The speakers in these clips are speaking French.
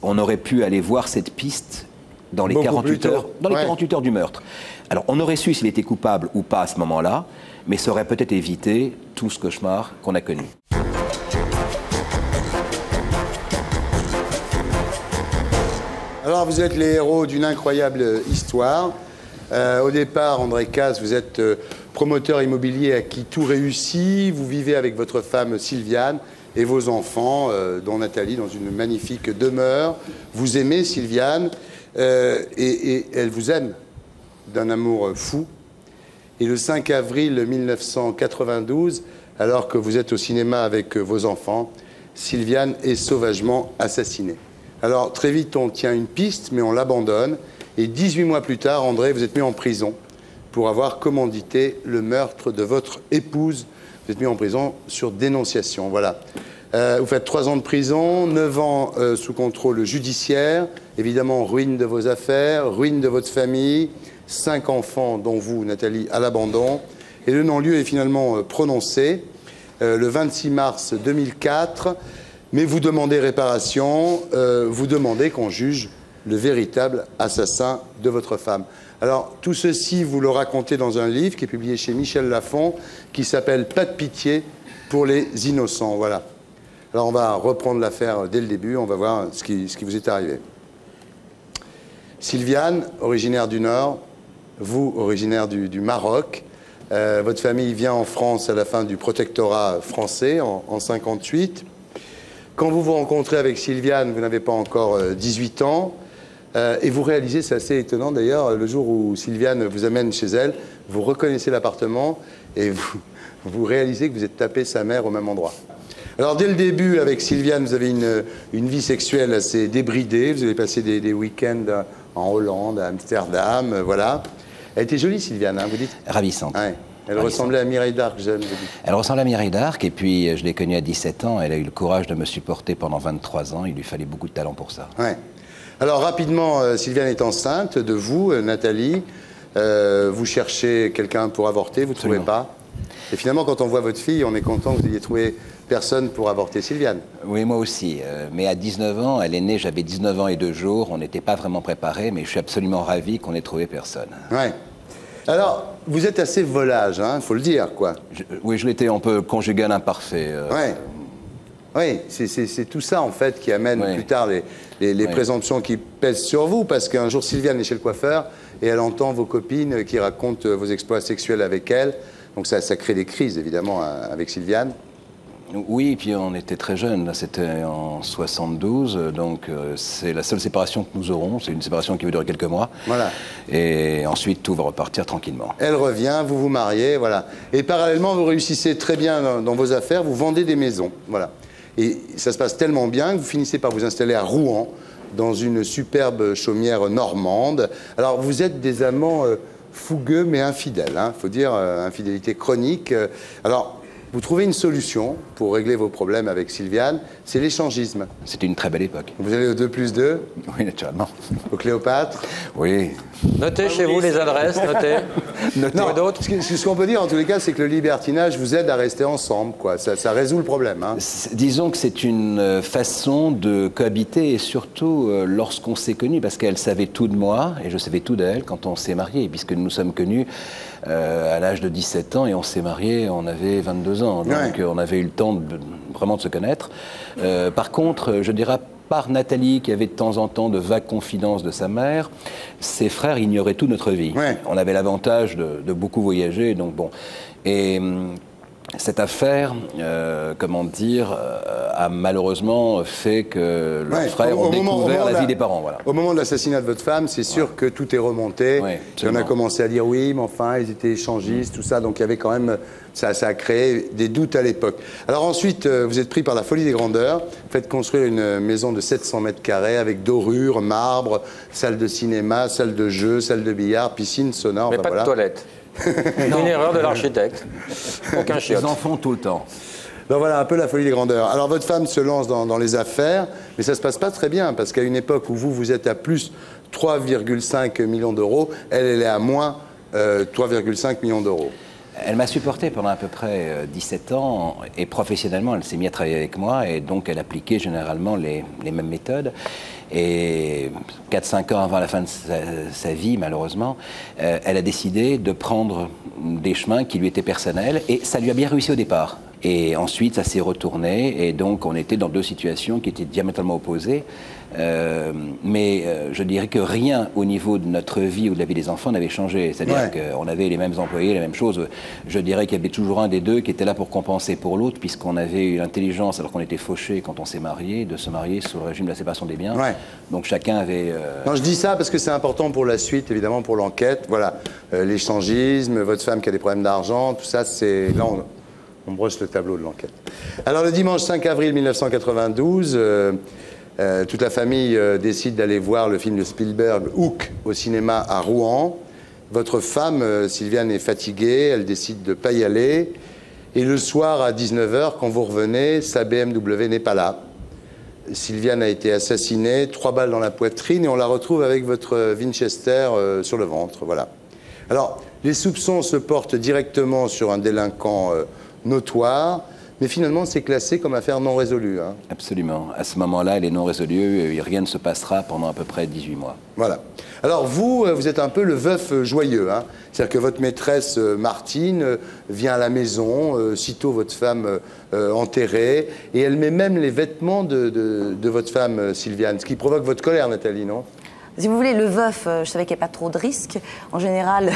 on aurait pu aller voir cette piste dans les 48 heures du meurtre. Alors, on aurait su s'il était coupable ou pas à ce moment-là, mais ça aurait peut-être évité tout ce cauchemar qu'on a connu. Alors, vous êtes les héros d'une incroyable histoire. Au départ, André Casse, vous êtes promoteur immobilier à qui tout réussit. Vous vivez avec votre femme Sylviane et vos enfants, dont Nathalie, dans une magnifique demeure. Vous aimez Sylviane et elle vous aime d'un amour fou. Et le 5 avril 1992, alors que vous êtes au cinéma avec vos enfants, Sylviane est sauvagement assassinée. Alors, très vite, on tient une piste, mais on l'abandonne. Et 18 mois plus tard, André, vous êtes mis en prison pour avoir commandité le meurtre de votre épouse. Vous êtes mis en prison sur dénonciation, voilà. Vous faites 3 ans de prison, 9 ans sous contrôle judiciaire, évidemment, ruine de vos affaires, ruine de votre famille, 5 enfants, dont vous, Nathalie, à l'abandon. Et le non-lieu est finalement prononcé le 26 mars 2004. Mais vous demandez réparation, vous demandez qu'on juge le véritable assassin de votre femme. Alors, tout ceci, vous le racontez dans un livre qui est publié chez Michel Lafon, qui s'appelle « Pas de pitié pour les innocents ». Voilà. Alors, on va reprendre l'affaire dès le début, on va voir ce qui vous est arrivé. Sylviane, originaire du Nord, vous, originaire du Maroc. Votre famille vient en France à la fin du protectorat français, en 1958. Quand vous vous rencontrez avec Sylviane, vous n'avez pas encore 18 ans. Et vous réalisez, c'est assez étonnant d'ailleurs, le jour où Sylviane vous amène chez elle, vous reconnaissez l'appartement et vous réalisez que vous êtes tapé sa mère au même endroit. Alors dès le début, avec Sylviane, vous avez une vie sexuelle assez débridée. Vous avez passé des week-ends en Hollande, à Amsterdam, voilà. Elle était jolie, Sylviane, hein, vous dites? Ravissante. Ouais. Elle ressemblait à Mireille d'Arc, jeune, vous dites. Elle ressemblait à Mireille d'Arc, et puis je l'ai connue à 17 ans. Elle a eu le courage de me supporter pendant 23 ans. Il lui fallait beaucoup de talent pour ça. Ouais. Alors rapidement, Sylviane est enceinte de vous, Nathalie. Vous cherchez quelqu'un pour avorter, vous ne trouvez pas. Et finalement, quand on voit votre fille, on est content que vous ayez trouvé personne pour avorter Sylviane. Oui, moi aussi. Mais à 19 ans, elle est née, j'avais 19 ans et 2 jours. On n'était pas vraiment préparés, mais je suis absolument ravi qu'on ait trouvé personne. Ouais. Alors, vous êtes assez volage, hein, faut le dire, quoi. Oui, je l'étais un peu conjugal imparfait. Ouais. Oui, c'est tout ça, en fait, qui amène plus tard les présomptions qui pèsent sur vous, parce qu'un jour, Sylviane est chez le coiffeur, et elle entend vos copines qui racontent vos exploits sexuels avec elle. Donc ça crée des crises, évidemment, avec Sylviane. Oui, et puis on était très jeunes, c'était en 72, donc c'est la seule séparation que nous aurons, c'est une séparation qui va durer quelques mois. Voilà. Et ensuite, tout va repartir tranquillement. Elle revient, vous vous mariez, voilà. Et parallèlement, vous réussissez très bien dans vos affaires, vous vendez des maisons, voilà. Et ça se passe tellement bien que vous finissez par vous installer à Rouen, dans une superbe chaumière normande. Alors, vous êtes des amants fougueux mais infidèles, hein, faut dire, infidélité chronique. Alors, vous trouvez une solution pour régler vos problèmes avec Sylviane, c'est l'échangisme. C'était une très belle époque. Vous allez au 2+2? Oui, naturellement. Au Cléopâtre? Oui. Notez chez vous les adresses, notez. Non, d'autres. Ce qu'on peut dire en tous les cas, c'est que le libertinage vous aide à rester ensemble, quoi. Ça résout le problème, hein. Disons que c'est une façon de cohabiter, et surtout lorsqu'on s'est connus, parce qu'elle savait tout de moi et je savais tout d'elle quand on s'est mariés, puisque nous nous sommes connus à l'âge de 17 ans et on s'est mariés, on avait 22 ans, donc on avait eu le temps vraiment de se connaître. Par contre, je dirais par Nathalie, qui avait de temps en temps de vagues confidences de sa mère, ses frères ignoraient toute notre vie. On avait l'avantage de beaucoup voyager, donc bon. Et cette affaire, comment dire, a malheureusement fait que leurs frères ont découvert la vie des parents. Voilà. Au moment de l'assassinat de votre femme, c'est sûr que tout est remonté. On a commencé à dire oui, mais enfin, ils étaient échangistes, tout ça. Donc il y avait quand même, ça a créé des doutes à l'époque. Alors ensuite, vous êtes pris par la folie des grandeurs. Vous faites construire une maison de 700 mètres carrés avec dorures, marbre, salle de cinéma, salle de jeu, salle de billard, piscine, sauna. Mais pas de toilette. Une erreur de l'architecte. Aucun chiotte. Ils en font tout le temps. Donc voilà, un peu la folie des grandeurs. Alors votre femme se lance dans les affaires, mais ça ne se passe pas très bien, parce qu'à une époque où vous êtes à plus 3,5 millions d'euros, elle est à moins 3,5 millions d'euros. Elle m'a supporté pendant à peu près 17 ans, et professionnellement, elle s'est mise à travailler avec moi, et donc elle appliquait généralement les mêmes méthodes. Et 4-5 ans avant la fin de sa vie, malheureusement, elle a décidé de prendre des chemins qui lui étaient personnels. Et ça lui a bien réussi au départ. Et ensuite, ça s'est retourné. Et donc, on était dans deux situations qui étaient diamétralement opposées. Mais je dirais que rien au niveau de notre vie ou de la vie des enfants n'avait changé. C'est-à-dire qu'on avait les mêmes employés, les mêmes choses. Je dirais qu'il y avait toujours un des deux qui était là pour compenser pour l'autre, puisqu'on avait eu l'intelligence, alors qu'on était fauchés quand on s'est marié, de se marier sous le régime de la séparation des biens. Donc chacun avait... Non, je dis ça parce que c'est important pour la suite, évidemment, pour l'enquête. Voilà, l'échangisme, votre femme qui a des problèmes d'argent, tout ça, c'est... Là, on brosse le tableau de l'enquête. Alors, le dimanche 5 avril 1992... toute la famille décide d'aller voir le film de Spielberg, Hook, au cinéma à Rouen. Votre femme, Sylviane, est fatiguée, elle décide de ne pas y aller. Et le soir, à 19 h, quand vous revenez, sa BMW n'est pas là. Sylviane a été assassinée, 3 balles dans la poitrine, et on la retrouve avec votre Winchester sur le ventre. Voilà. Alors, les soupçons se portent directement sur un délinquant notoire. Mais finalement, c'est classé comme affaire non résolue. Hein. Absolument. À ce moment-là, elle est non résolue et rien ne se passera pendant à peu près 18 mois. Voilà. Alors vous êtes un peu le veuf joyeux. Hein. C'est-à-dire que votre maîtresse Martine vient à la maison, sitôt votre femme enterrée, et elle met même les vêtements de votre femme Sylviane, ce qui provoque votre colère, Nathalie, non ? Si vous voulez, le veuf, je savais qu'il n'y avait pas trop de risques. En général,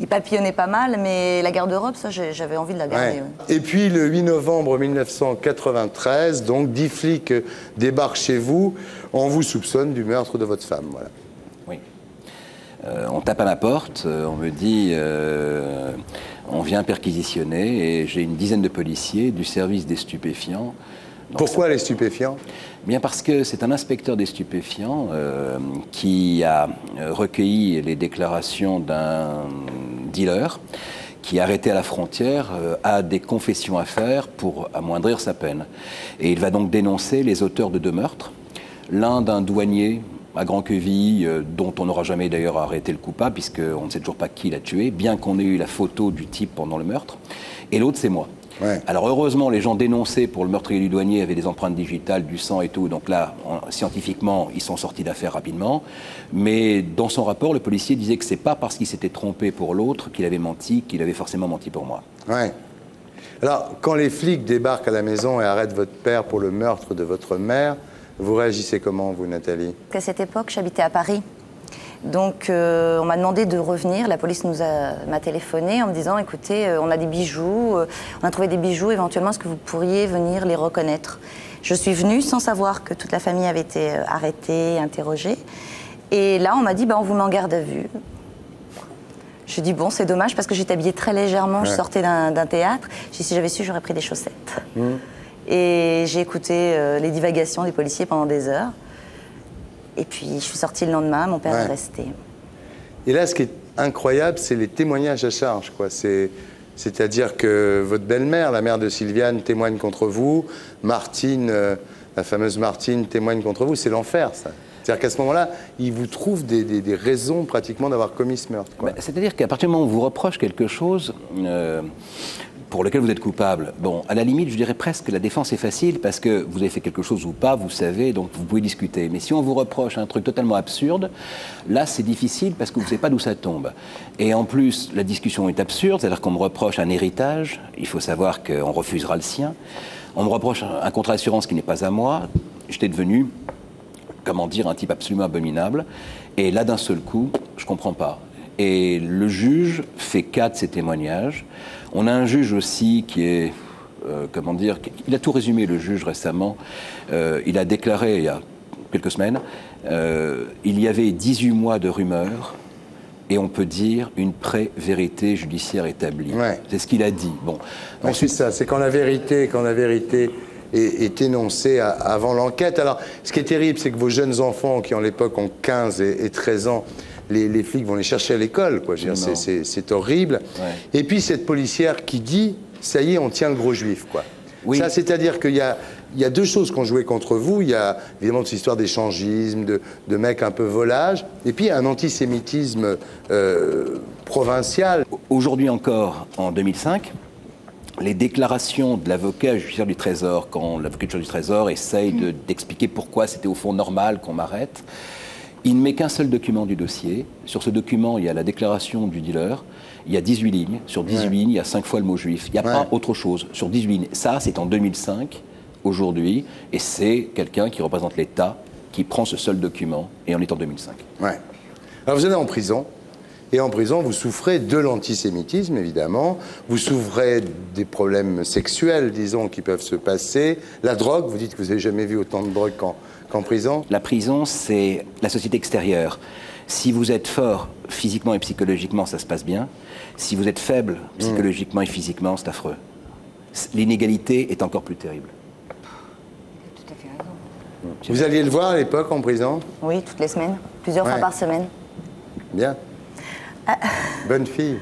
il papillonnait pas mal, mais la garde-robe, ça, j'avais envie de la garder. Et puis, le 8 novembre 1993, donc, 10 flics débarquent chez vous. On vous soupçonne du meurtre de votre femme. Voilà. Oui. On tape à ma porte, on me dit... on vient perquisitionner et j'ai une dizaine de policiers du service des stupéfiants. Donc, pourquoi les stupéfiants ? Bien parce que c'est un inspecteur des stupéfiants qui a recueilli les déclarations d'un dealer qui, arrêté à la frontière, a des confessions à faire pour amoindrir sa peine. Et il va donc dénoncer les auteurs de 2 meurtres. L'un d'un douanier à Grand-Queville, dont on n'aura jamais d'ailleurs arrêté le coupable, puisqu'on ne sait toujours pas qui l'a tué, bien qu'on ait eu la photo du type pendant le meurtre. Et l'autre, c'est moi. Alors heureusement, les gens dénoncés pour le meurtrier du douanier avaient des empreintes digitales, du sang et tout, donc là, scientifiquement, ils sont sortis d'affaire rapidement. Mais dans son rapport, le policier disait que c'est pas parce qu'il s'était trompé pour l'autre qu'il avait menti, qu'il avait forcément menti pour moi. Alors, quand les flics débarquent à la maison et arrêtent votre père pour le meurtre de votre mère, vous réagissez comment, vous, Nathalie ? À cette époque, j'habitais à Paris. Donc, on m'a demandé de revenir. La police m'a téléphoné en me disant, écoutez, on a des bijoux, on a trouvé des bijoux, éventuellement, est-ce que vous pourriez venir les reconnaître ? Je suis venue sans savoir que toute la famille avait été arrêtée, interrogée. Et là, on m'a dit, on vous met en garde à vue. Je dis, bon, c'est dommage parce que j'étais habillée très légèrement, je sortais d'un théâtre. J'ai dit, si j'avais su, j'aurais pris des chaussettes. Et j'ai écouté les divagations des policiers pendant des heures. Et puis, je suis sortie le lendemain, mon père est resté. Et là, ce qui est incroyable, c'est les témoignages à charge, quoi. C'est-à-dire que votre belle-mère, la mère de Sylviane, témoigne contre vous. Martine, la fameuse Martine, témoigne contre vous. C'est l'enfer, ça. C'est-à-dire qu'à ce moment-là, ils vous trouvent des raisons, pratiquement, d'avoir commis ce meurtre, quoi. C'est-à-dire qu'à partir du moment où on vous reproche quelque chose... pour lequel vous êtes coupable. Bon, à la limite, je dirais presque que la défense est facile parce que vous avez fait quelque chose ou pas, vous savez, donc vous pouvez discuter. Mais si on vous reproche un truc totalement absurde, là, c'est difficile parce que vous ne savez pas d'où ça tombe. Et en plus, la discussion est absurde, c'est-à-dire qu'on me reproche un héritage, il faut savoir qu'on refusera le sien. On me reproche un contrat d'assurance qui n'est pas à moi. J'étais devenu, comment dire, un type absolument abominable. Et là, d'un seul coup, je ne comprends pas. Et le juge fait cas de ces témoignages. On a un juge aussi qui est, comment dire, il a tout résumé, le juge, récemment. Il a déclaré, il y a quelques semaines, il y avait 18 mois de rumeurs et on peut dire une pré-vérité judiciaire établie. C'est ce qu'il a dit. Bon. Ensuite, ça, c'est quand la vérité est énoncée avant l'enquête. Alors, ce qui est terrible, c'est que vos jeunes enfants, qui en l'époque ont 15 et 13 ans, les flics vont les chercher à l'école, quoi. C'est horrible. Et puis cette policière qui dit, ça y est, on tient le gros juif, quoi. Ça, c'est-à-dire qu'il y a 2 choses qui ont joué contre vous. Il y a évidemment cette histoire d'échangisme, de mecs un peu volages, et puis un antisémitisme provincial. Aujourd'hui encore, en 2005, les déclarations de l'avocat judiciaire du Trésor, quand l'avocat judiciaire du Trésor essaye d'expliquer pourquoi c'était au fond normal qu'on m'arrête, il ne met qu'un seul document du dossier. Sur ce document, il y a la déclaration du dealer. Il y a 18 lignes. Sur 18 lignes, il y a 5 fois le mot juif. Il n'y a pas autre chose. Sur 18 lignes. Ça, c'est en 2005, aujourd'hui. Et c'est quelqu'un qui représente l'État qui prend ce seul document. Et on est en 2005. Ouais. Alors vous allez en prison. Et en prison, vous souffrez de l'antisémitisme, évidemment. Vous souffrez des problèmes sexuels, disons, qui peuvent se passer. La drogue, vous dites que vous n'avez jamais vu autant de drogue qu'en prison. La prison, c'est la société extérieure. Si vous êtes fort physiquement et psychologiquement, ça se passe bien. Si vous êtes faible psychologiquement et physiquement, c'est affreux. L'inégalité est encore plus terrible. Tout à fait raison. Vous alliez le voir à l'époque en prison? Oui, toutes les semaines, plusieurs fois par semaine. Bien. Bonne fille.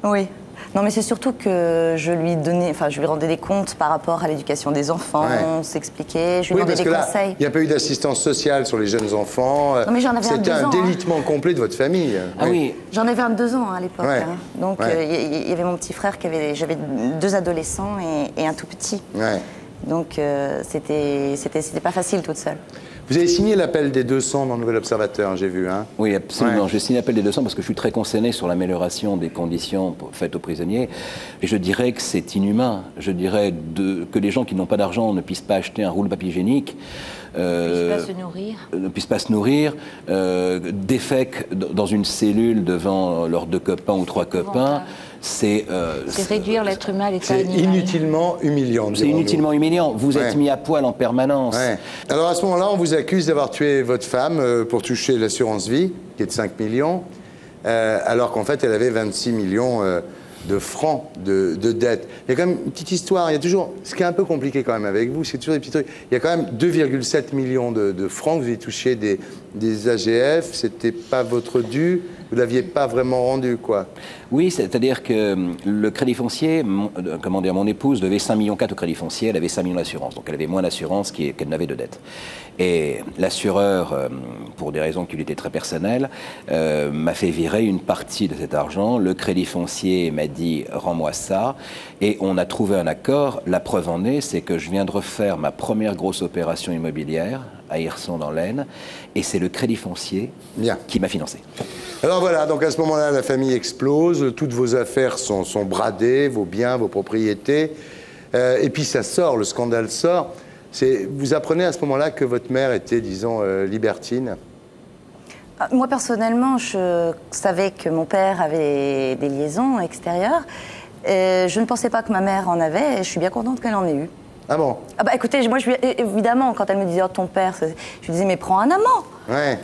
Oui. Non, mais c'est surtout que je lui donnais, enfin, je lui rendais des comptes par rapport à l'éducation des enfants, on s'expliquait, je lui demandais des conseils. Il n'y a pas eu d'assistance sociale sur les jeunes enfants. Non, mais j'en avais C'était un délitement complet de votre famille. Ah oui. J'en avais 22 ans à l'époque. Hein. Donc, il y avait mon petit frère qui avait, j'avais 2 adolescents et un tout petit. Donc, c'était pas facile toute seule. Vous avez signé l'appel des 200 dans le Nouvel Observateur, j'ai vu. Hein? Oui, absolument. J'ai signé l'appel des 200 parce que je suis très concerné sur l'amélioration des conditions faites aux prisonniers. Et je dirais que c'est inhumain. Je dirais que les gens qui n'ont pas d'argent ne puissent pas acheter un rouleau-papier hygiénique. Ne puissent pas se nourrir. Ne puissent pas se nourrir. Défèquent dans une cellule devant leurs 2 copains ou 3 copains. C'est réduire l'être humain à l'état animal. C'est inutilement humiliant. C'est inutilement humiliant. Vous êtes mis à poil en permanence. Alors à ce moment-là, on vous accuse d'avoir tué votre femme pour toucher l'assurance vie, qui est de 5 millions, alors qu'en fait, elle avait 26 millions de francs de dette. Il y a quand même une petite histoire. Il y a toujours, ce qui est un peu compliqué quand même avec vous, c'est toujours des petits trucs. Il y a quand même 2,7 millions de francs que vous avez touché des AGF. C'était pas votre dû. Vous ne l'aviez pas vraiment rendu, quoi. Oui, c'est-à-dire que le crédit foncier, mon épouse devait 5,4 millions au crédit foncier, elle avait 5 millions d'assurance, donc elle avait moins d'assurance qu'elle n'avait de dette. Et l'assureur, pour des raisons qui lui étaient très personnelles, m'a fait virer une partie de cet argent. Le crédit foncier m'a dit « rends-moi ça ». Et on a trouvé un accord. La preuve en est, c'est que je viens de refaire ma première grosse opération immobilière à Hirson dans l'Aisne, et c'est le crédit foncier qui m'a financé. Alors voilà, donc à ce moment-là, la famille explose, toutes vos affaires sont bradées, vos biens, vos propriétés, et puis ça sort, le scandale sort. Vous apprenez à ce moment-là que votre mère était, disons, libertine? Moi, personnellement, je savais que mon père avait des liaisons extérieures. Je ne pensais pas que ma mère en avait, et je suis bien contente qu'elle en ait eu. Ah bon? Ah bah écoutez, moi, évidemment, quand elle me disait « oh, ton père », je lui disais « mais prends un amant ».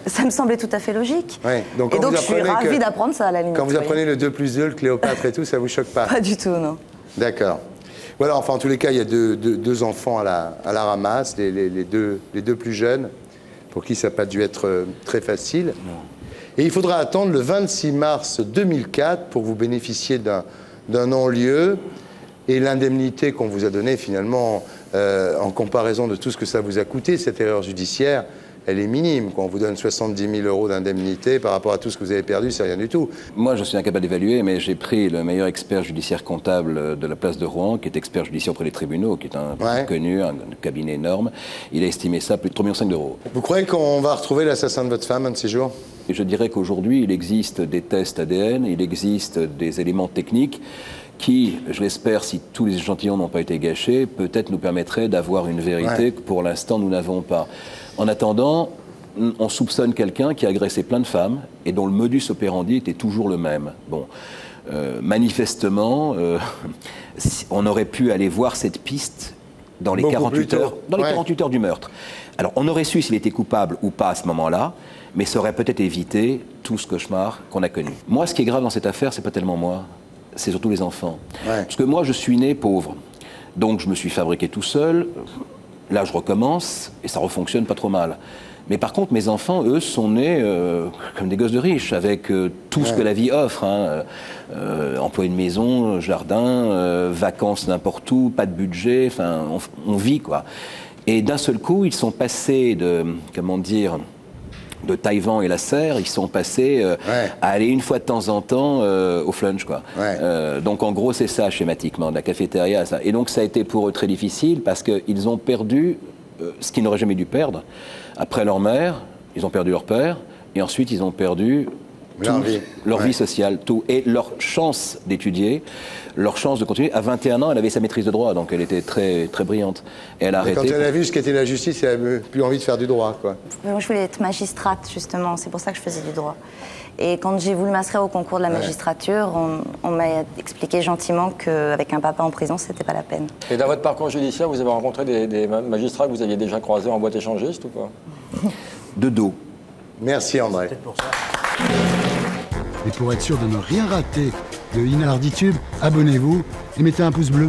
Ça me semblait tout à fait logique. Donc, et donc, je suis ravie d'apprendre ça, à la limite. Quand vous apprenez le 2 plus 2, le Cléopâtre et tout, ça vous choque pas? Pas du tout, non. D'accord. Voilà, enfin, en tous les cas, il y a deux enfants à la ramasse, les deux plus jeunes, pour qui ça n'a pas dû être très facile. Non. Et il faudra attendre le 26 mars 2004 pour vous bénéficier d'un non-lieu. Et l'indemnité qu'on vous a donnée, finalement, en comparaison de tout ce que ça vous a coûté, cette erreur judiciaire, elle est minime. Quand on vous donne 70 000 € d'indemnité par rapport à tout ce que vous avez perdu, c'est rien du tout. Moi, je suis incapable d'évaluer, mais j'ai pris le meilleur expert judiciaire comptable de la place de Rouen, qui est expert judiciaire auprès des tribunaux, qui est un connu, un cabinet énorme. Il a estimé ça à plus de 3,5 millions €. Vous croyez qu'on va retrouver l'assassin de votre femme un de ces jours? Et je dirais qu'aujourd'hui, il existe des tests ADN, il existe des éléments techniques qui, je l'espère, si tous les échantillons n'ont pas été gâchés, peut-être nous permettraient d'avoir une vérité que pour l'instant nous n'avons pas. En attendant, on soupçonne quelqu'un qui a agressé plein de femmes et dont le modus operandi était toujours le même. Bon, manifestement, on aurait pu aller voir cette piste dans les 48 heures du meurtre. Alors, on aurait su s'il était coupable ou pas à ce moment-là, mais ça aurait peut-être évité tout ce cauchemar qu'on a connu. Moi, ce qui est grave dans cette affaire, c'est pas tellement moi, c'est surtout les enfants. Parce que moi, je suis né pauvre. Donc, je me suis fabriqué tout seul. Là, je recommence et ça refonctionne pas trop mal. Mais par contre, mes enfants, eux, sont nés comme des gosses de riches, avec tout ce que la vie offre. Emploi de maison, jardin, vacances n'importe où, pas de budget, enfin, on vit, quoi. Et d'un seul coup, ils sont passés de, comment dire, de Taïwan et la Serre, ils sont passés à aller une fois de temps en temps au flunch, quoi. Donc en gros, c'est ça, schématiquement, de la cafétéria à ça. Et donc ça a été pour eux très difficile parce qu'ils ont perdu ce qu'ils n'auraient jamais dû perdre. Après leur mère, ils ont perdu leur père, et ensuite ils ont perdu leur vie sociale, tout. Et leur chance d'étudier, leur chance de continuer. À 21 ans, elle avait sa maîtrise de droit, donc elle était très, très brillante. Et elle a arrêté. Quand elle a vu ce qu'était la justice, elle n'avait plus envie de faire du droit, quoi. Moi, je voulais être magistrate, justement. C'est pour ça que je faisais du droit. Et quand j'ai voulu m'inscrire au concours de la magistrature, on m'a expliqué gentiment qu'avec un papa en prison, c'était pas la peine. Et dans votre parcours judiciaire, vous avez rencontré des magistrats que vous aviez déjà croisés en boîte échangiste ou pas? De dos. Merci, André. Peut-être pour ça. Et pour être sûr de ne rien rater de Inarditube, abonnez-vous et mettez un pouce bleu.